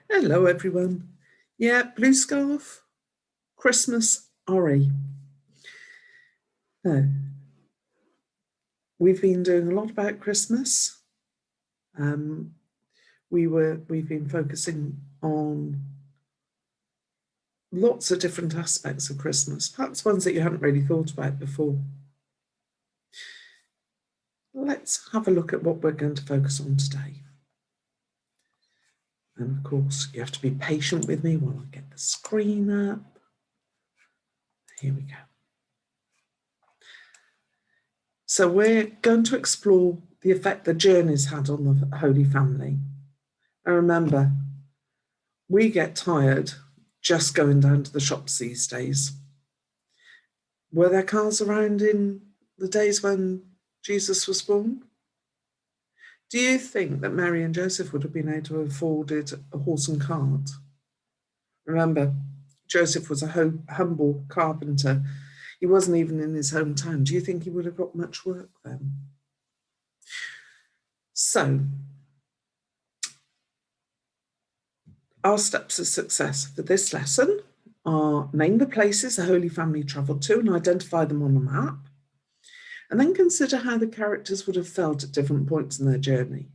Hello, everyone. Yeah, blue scarf, Christmas, Ori. No, we've been doing a lot about Christmas. We've been focusing on lots of different aspects of Christmas, perhaps ones that you hadn't really thought about before. Let's have a look at what we're going to focus on today. And of course, you have to be patient with me while I get the screen up. Here we go. So we're going to explore the effect the journeys had on the Holy Family. And remember, we get tired just going down to the shops these days. Were there cars around in the days when Jesus was born? Do you think that Mary and Joseph would have been able to have afforded a horse and cart? Remember, Joseph was a humble carpenter. He wasn't even in his hometown. Do you think he would have got much work then? So, our steps of success for this lesson are name the places the Holy Family travelled to and identify them on a map, and then consider how the characters would have felt at different points in their journey.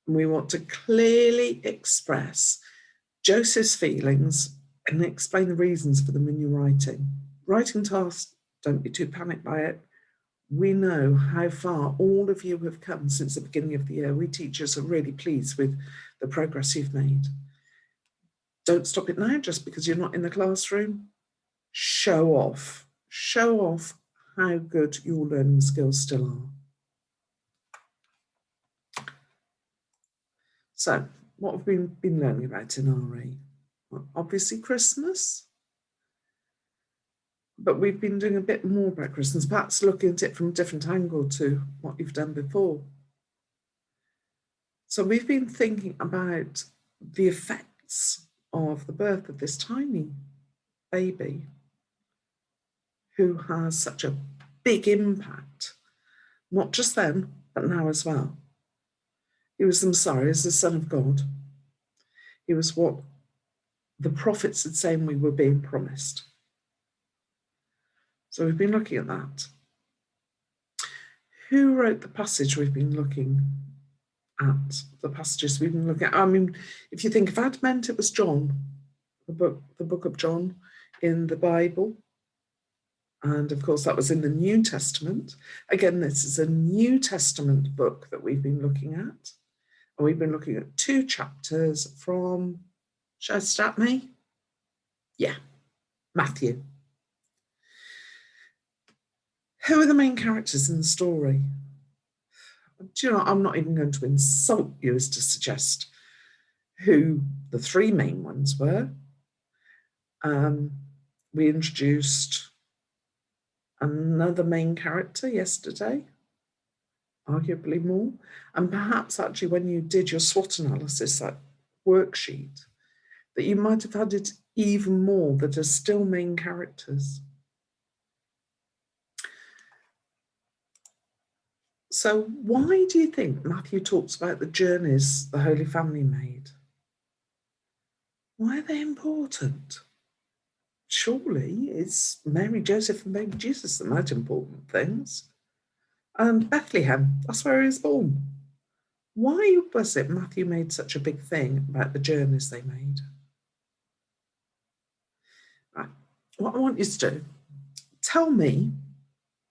And we want to clearly express Joseph's feelings and explain the reasons for them in your writing. Writing tasks, don't be too panicked by it. We know how far all of you have come since the beginning of the year. We teachers are really pleased with the progress you've made. Don't stop it now just because you're not in the classroom. Show off how good your learning skills still are. So, what have we been learning about in RE? Well, obviously Christmas, but we've been doing a bit more about Christmas, perhaps looking at it from a different angle to what you've done before. So we've been thinking about the effects of the birth of this tiny baby who has such a big impact, not just then, but now as well. He was the Messiah, as the Son of God. He was what the prophets had said we were being promised. So we've been looking at that. Who wrote the passage we've been looking at? The passages we've been looking at. I mean, if you think of Advent, it was John, the book of John in the Bible. And of course, that was in the New Testament. Again, this is a New Testament book that we've been looking at. And we've been looking at 2 chapters from, should I start me? Yeah, Matthew. Who are the main characters in the story? Do you know, I'm not even going to insult you as to suggest who the 3 main ones were. We introduced another main character yesterday, arguably more, and perhaps actually when you did your SWOT analysis, that worksheet, that you might have added even more that are still main characters. So why do you think Matthew talks about the journeys the Holy Family made? Why are they important? Surely it's Mary, Joseph, and baby Jesus the most important things. And Bethlehem, that's where he was born. Why was it Matthew made such a big thing about the journeys they made? Right. What I want you to do, tell me,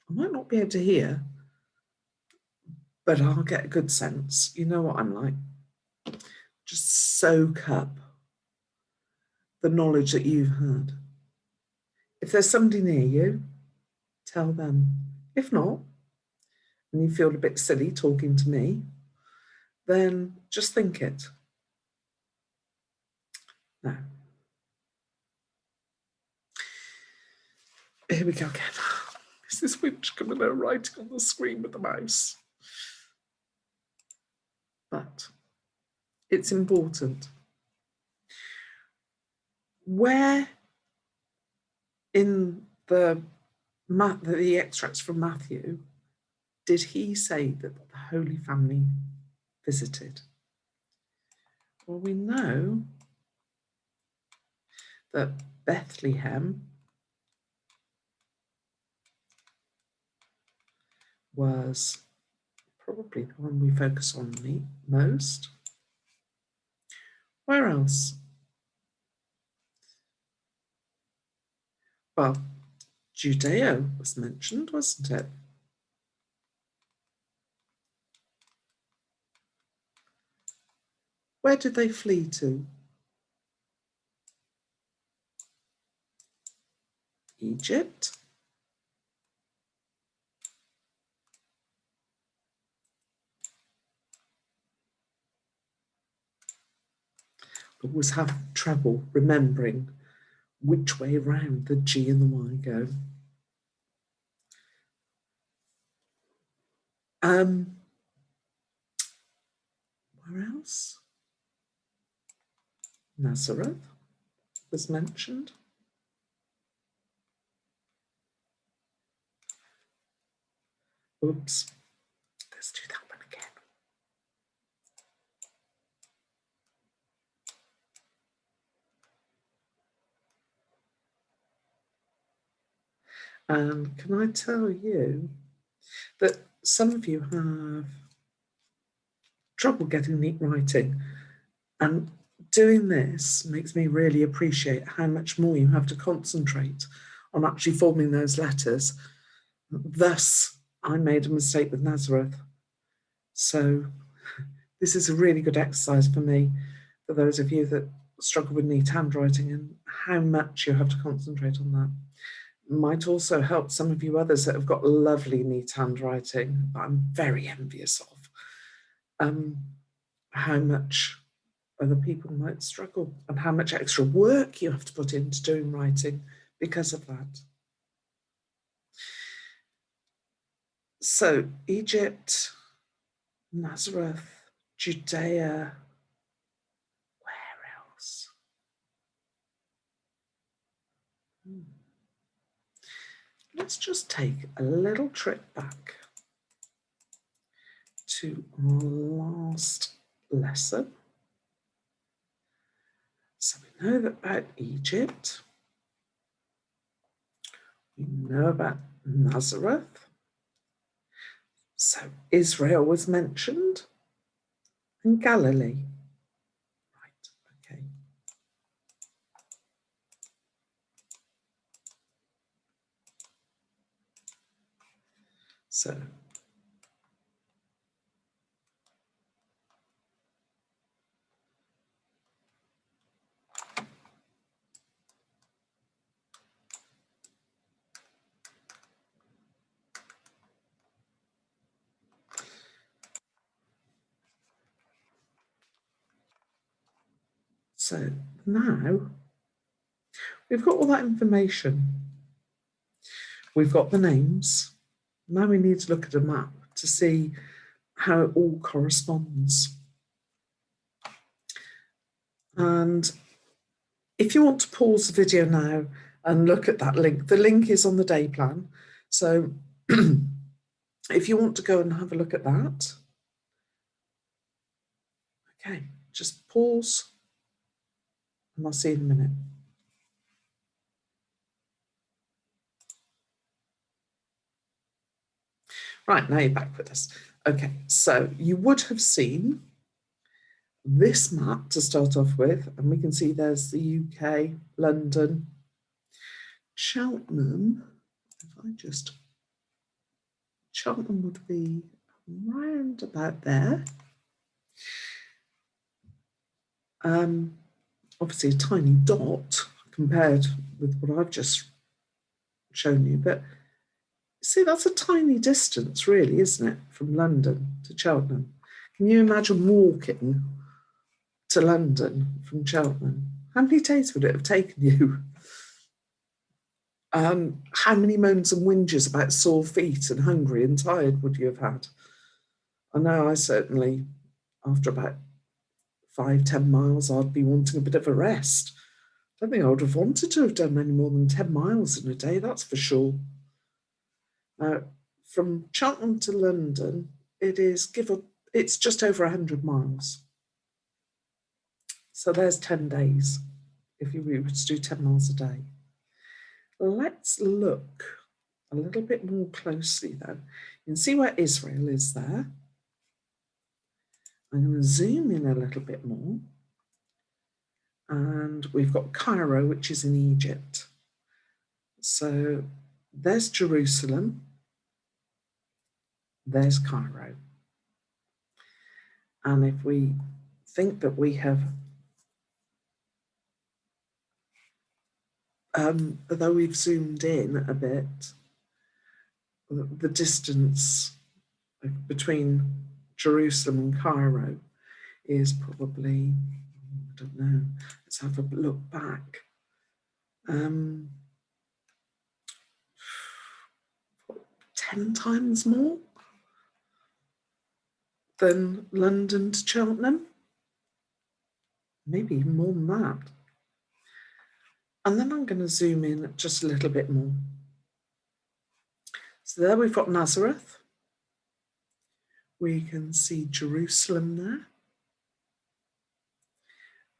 I might not be able to hear, but I'll get a good sense. You know what I'm like. Just soak up the knowledge that you've had. If there's somebody near you, tell them. If not, and you feel a bit silly talking to me, then just think it. Now, here we go again. Is this witch coming out writing on the screen with the mouse? But it's important. Where in the extracts from Matthew did he say that the Holy Family visited? Well, we know that Bethlehem was probably the one we focus on the most. Where else? Well, Judea was mentioned, wasn't it? Where did they flee to? Egypt. Always have trouble remembering which way round the G and the Y go. Where else? Nazareth was mentioned. Oops, let's do that one again. And can I tell you that some of you have trouble getting neat writing, and doing this makes me really appreciate how much more you have to concentrate on actually forming those letters. Thus, I made a mistake with Nazareth. So this is a really good exercise for me, for those of you that struggle with neat handwriting and how much you have to concentrate on that. Might also help some of you others that have got lovely neat handwriting that I'm very envious of, how much other people might struggle and how much extra work you have to put into doing writing because of that. So Egypt, Nazareth, Judea, where else? Let's just take a little trip back to our last lesson. So we know about Egypt. We know about Nazareth. So Israel was mentioned and Galilee. Right, okay. So now we've got all that information. We've got the names. Now we need to look at a map to see how it all corresponds. And if you want to pause the video now and look at that link, the link is on the day plan. So if you want to go and have a look at that, okay, just pause and I'll see you in a minute. Right, now you're back with us. Okay, so you would have seen this map to start off with, and we can see there's the UK, London, Cheltenham. If I just, Cheltenham would be round about there. Obviously a tiny dot compared with what I've just shown you, but see, that's a tiny distance really, isn't it, from London to Cheltenham? Can you imagine walking to London from Cheltenham? How many days would it have taken you? How many moans and whinges about sore feet and hungry and tired would you have had? I know I certainly, after about 5-10 miles, I'd be wanting a bit of a rest. I don't think I would have wanted to have done any more than 10 miles in a day, that's for sure. From Cheltenham to London, it's just over 100 miles. So there's 10 days if you were to do 10 miles a day. Let's look a little bit more closely then. You can see where Israel is there. I'm going to zoom in a little bit more. And we've got Cairo, which is in Egypt. So there's Jerusalem. There's Cairo. And if we think that we have, although we've zoomed in a bit, the distance between Jerusalem and Cairo is probably, I don't know, let's have a look back. 10 times more than London to Cheltenham, maybe even more than that. And then I'm going to zoom in just a little bit more. So there we've got Nazareth. We can see Jerusalem there.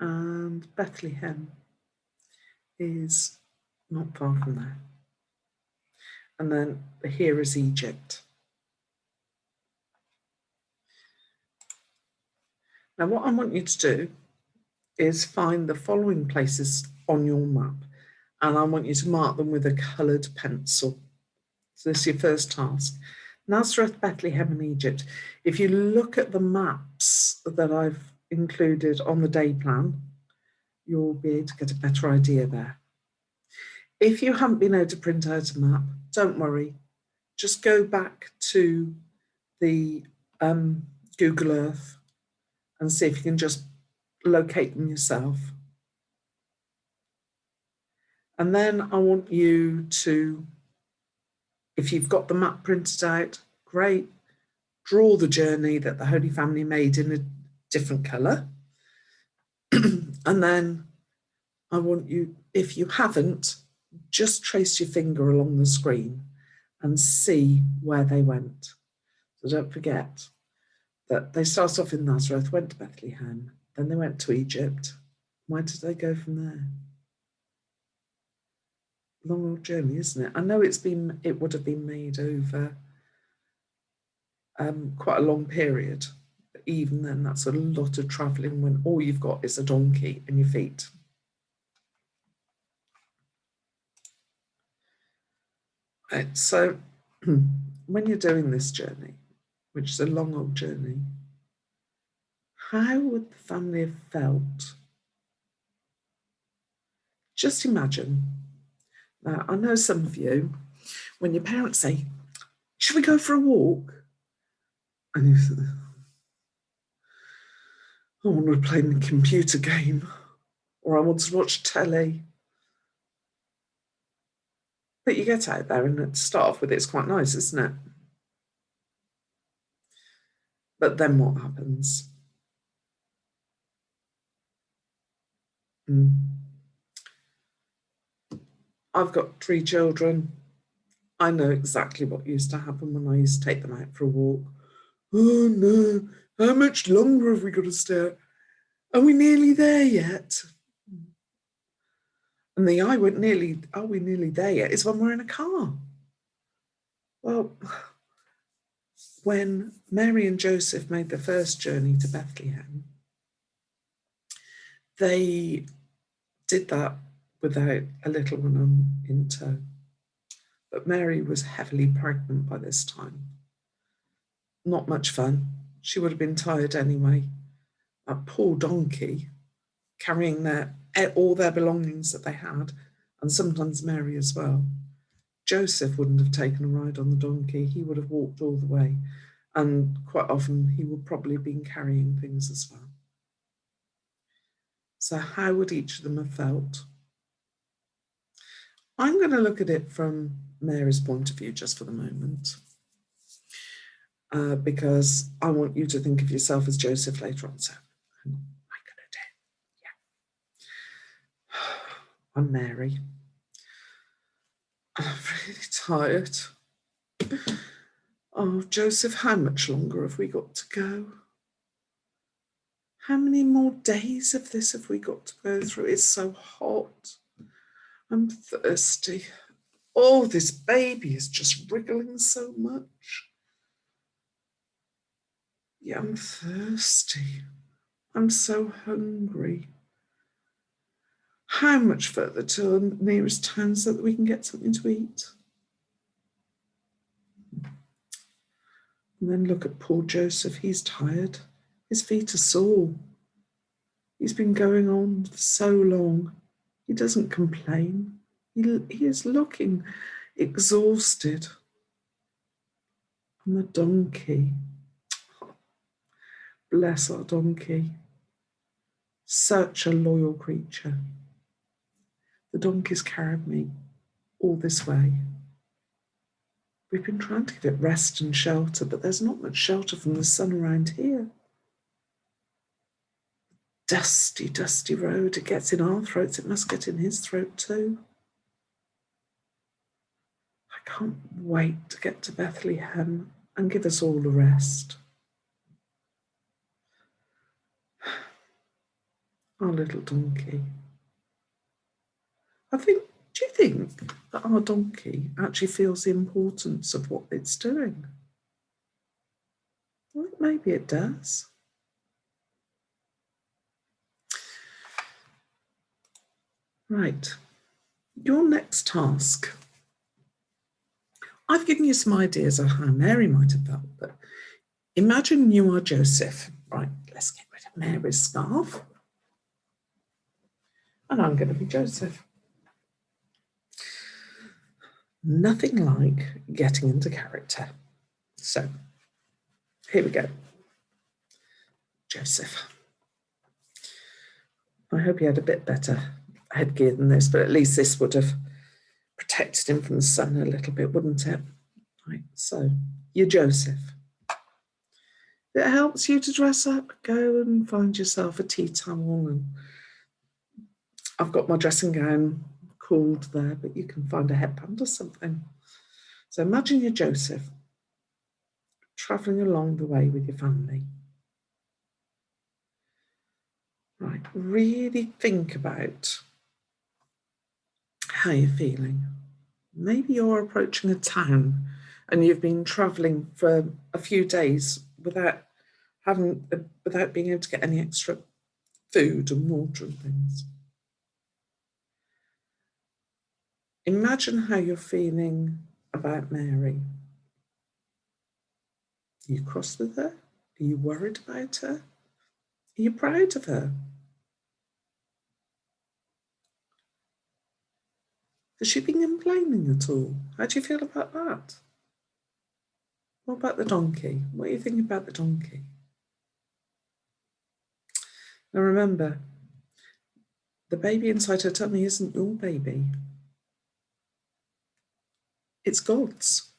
And Bethlehem is not far from there. And then here is Egypt. Now what I want you to do is find the following places on your map, and I want you to mark them with a coloured pencil. So this is your first task. Nazareth, Bethlehem and Egypt. If you look at the maps that I've included on the day plan, you'll be able to get a better idea there. If you haven't been able to print out a map, don't worry. Just go back to the Google Earth and see if you can just locate them yourself. And then I want you to, if you've got the map printed out, great, draw the journey that the Holy Family made in a different colour. And then I want you, if you haven't, just trace your finger along the screen and see where they went. So don't forget that they started off in Nazareth, went to Bethlehem, then they went to Egypt. Where did they go from there? Long old journey, isn't it? I know it would have been made over quite a long period, but even then that's a lot of travelling when all you've got is a donkey and your feet. Right, so when you're doing this journey, which is a long old journey, how would the family have felt? Just imagine. Now, I know some of you, when your parents say, should we go for a walk? And you say, I want to play a computer game, or I want to watch telly. But you get out there and to start off with, it's quite nice, isn't it? But then what happens? I've got 3 children. I know exactly what used to happen when I used to take them out for a walk. Oh no, how much longer have we got to stay out? Are we nearly there yet? And the are we nearly there yet is when we're in a car. Well, when Mary and Joseph made the first journey to Bethlehem, they did that without a little one in tow. But Mary was heavily pregnant by this time. Not much fun. She would have been tired anyway. That poor donkey carrying all their belongings that they had, and sometimes Mary as well. Joseph wouldn't have taken a ride on the donkey. He would have walked all the way. And quite often he would probably have been carrying things as well. So how would each of them have felt? I'm going to look at it from Mary's point of view just for the moment, because I want you to think of yourself as Joseph later on. So what am I going to do? Yeah. I'm Mary. I'm really tired. Oh, Joseph, how much longer have we got to go? How many more days of this have we got to go through? It's so hot. I'm thirsty. Oh, this baby is just wriggling so much. Yeah, I'm thirsty. I'm so hungry. How much further to the nearest town so that we can get something to eat? And then look at poor Joseph. He's tired. His feet are sore. He's been going on for so long. He doesn't complain. He is looking exhausted. And the donkey. Bless our donkey. Such a loyal creature. The donkey's carried me all this way. We've been trying to give it rest and shelter, but there's not much shelter from the sun around here. Dusty, dusty road. It gets in our throats. It must get in his throat too. I can't wait to get to Bethlehem and give us all a rest. Our little donkey. Do you think that our donkey actually feels the importance of what it's doing? Well, maybe it does. Right, your next task. I've given you some ideas of how Mary might have felt, but imagine you are Joseph. Right, let's get rid of Mary's scarf. And I'm going to be Joseph. Nothing like getting into character. So, here we go. Joseph. I hope he had a bit better headgear than this, but at least this would have protected him from the sun a little bit, wouldn't it? Right, so you're Joseph. If it helps you to dress up, go and find yourself a tea towel. And I've got my dressing gown called there, but you can find a headband or something. So imagine you're Joseph, traveling along the way with your family. Right, really think about how you're feeling. Maybe you're approaching a town and you've been traveling for a few days without being able to get any extra food and water and things. Imagine how you're feeling about Mary. Are you cross with her? Are you worried about her? Are you proud of her? Has she been complaining at all? How do you feel about that? What about the donkey? What are you thinking about the donkey? Now remember, the baby inside her tummy isn't your baby. It's God's.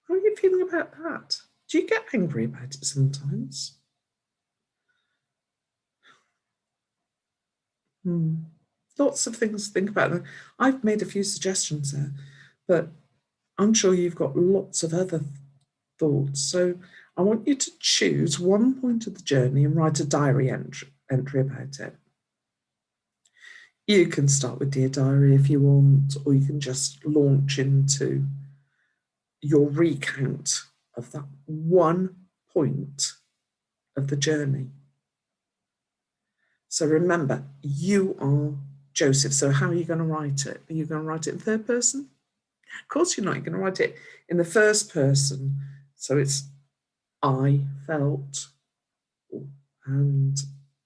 How are you feeling about that? Do you get angry about it sometimes? Lots of things to think about. I've made a few suggestions there, but I'm sure you've got lots of other thoughts. So I want you to choose one point of the journey and write a diary entry about it. You can start with Dear Diary if you want, or you can just launch into your recount of that one point of the journey. So remember, you are Joseph. So how are you going to write it? Are you going to write it in third person? Of course you're not. You're going to write it in the first person. So it's I felt, and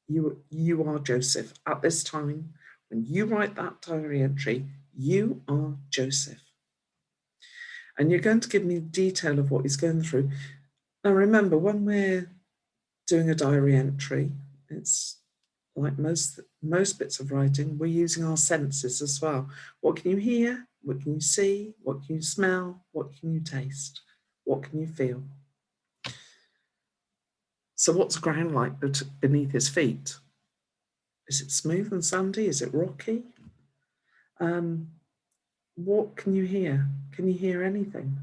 you are Joseph. At this time, when you write that diary entry, you are Joseph. And you're going to give me detail of what he's going through. Now remember, when we're doing a diary entry, it's like most bits of writing, we're using our senses as well. What can you hear? What can you see? What can you smell? What can you taste? What can you feel? So what's the ground like beneath his feet? Is it smooth and sandy? Is it rocky? What can you hear? Can you hear anything?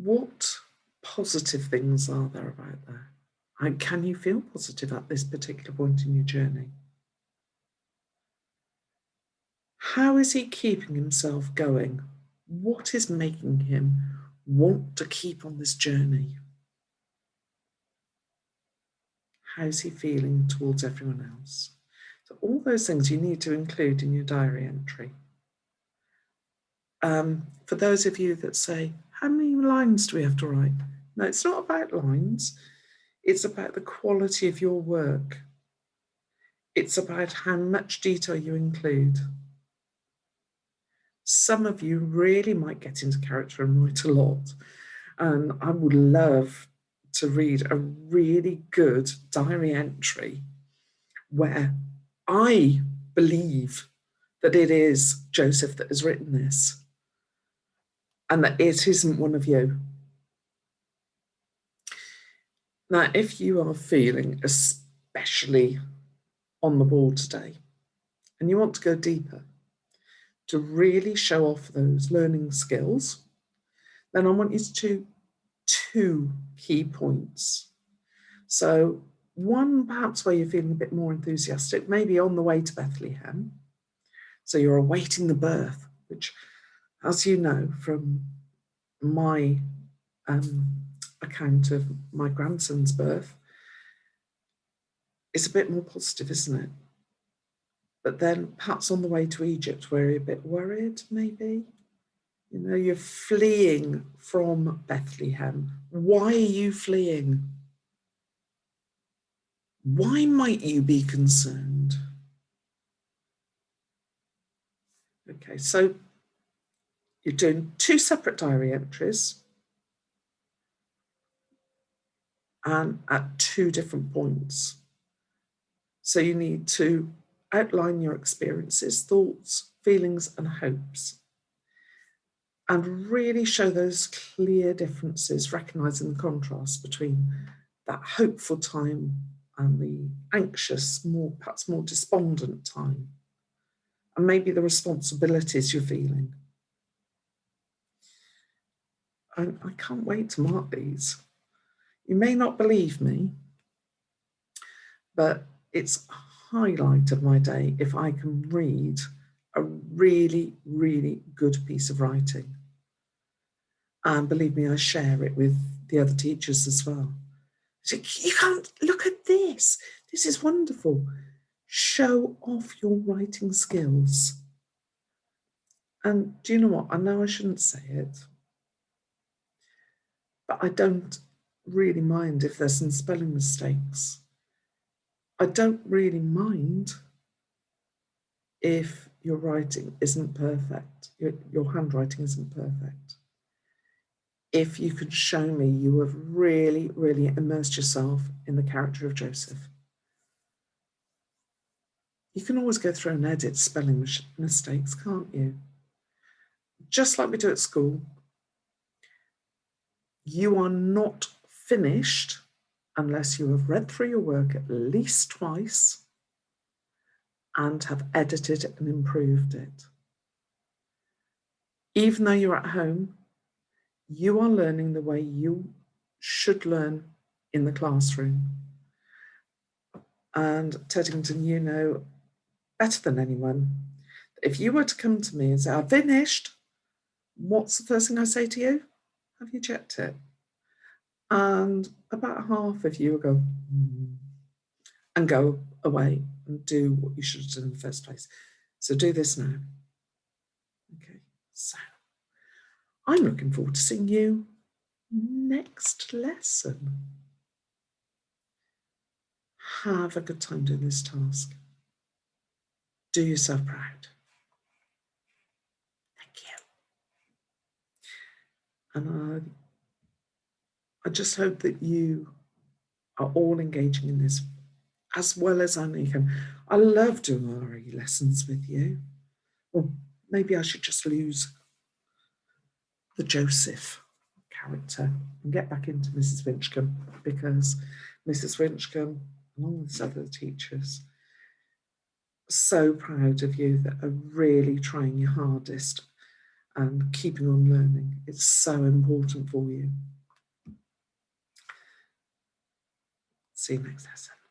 What positive things are there about that? And can you feel positive at this particular point in your journey? How is he keeping himself going? What is making him want to keep on this journey? How's he feeling towards everyone else? So all those things you need to include in your diary entry. For those of you that say, how many lines do we have to write? No, it's not about lines. It's about the quality of your work. It's about how much detail you include. Some of you really might get into character and write a lot. And I would love to read a really good diary entry where I believe that it is Joseph that has written this and that it isn't one of you. Now, if you are feeling especially on the ball today and you want to go deeper to really show off those learning skills, then I want you to do 2 key points. So one, perhaps where you're feeling a bit more enthusiastic, maybe on the way to Bethlehem. So you're awaiting the birth, which, as you know from my account of my grandson's birth, is a bit more positive, isn't it? But then perhaps on the way to Egypt, where you're a bit worried, maybe. You know, you're fleeing from Bethlehem. Why are you fleeing? Why might you be concerned? Okay, so you're doing 2 separate diary entries and at 2 different points. So you need to outline your experiences, thoughts, feelings, and hopes, and really show those clear differences, recognizing the contrast between that hopeful time and the anxious, perhaps more despondent time, and maybe the responsibilities you're feeling. I can't wait to mark these. You may not believe me, but it's a highlight of my day if I can read a really, really good piece of writing. And believe me, I share it with the other teachers as well. So you can't look at this. This is wonderful. Show off your writing skills. And do you know what? I know I shouldn't say it, but I don't really mind if there's some spelling mistakes. I don't really mind if your writing isn't perfect, your handwriting isn't perfect. If you can show me you have really, really immersed yourself in the character of Joseph. You can always go through and edit spelling mistakes, can't you? Just like we do at school. You are not finished unless you have read through your work at least twice and have edited and improved it. Even though you're at home, you are learning the way you should learn in the classroom. And Teddington, you know better than anyone, if you were to come to me and say, I've finished, what's the first thing I say to you? Have you checked it? And about half of you will go, and go away and do what you should have done in the first place. So do this now. Okay, so I'm looking forward to seeing you next lesson. Have a good time doing this task. Do yourself proud. Thank you. And I just hope that you are all engaging in this as well as I can. I love doing RE lessons with you. Or maybe I should just lose the Joseph character and get back into Mrs. Winchcombe, because Mrs. Winchcombe, along with other teachers, so proud of you that are really trying your hardest and keeping on learning. It's so important for you. See you next lesson.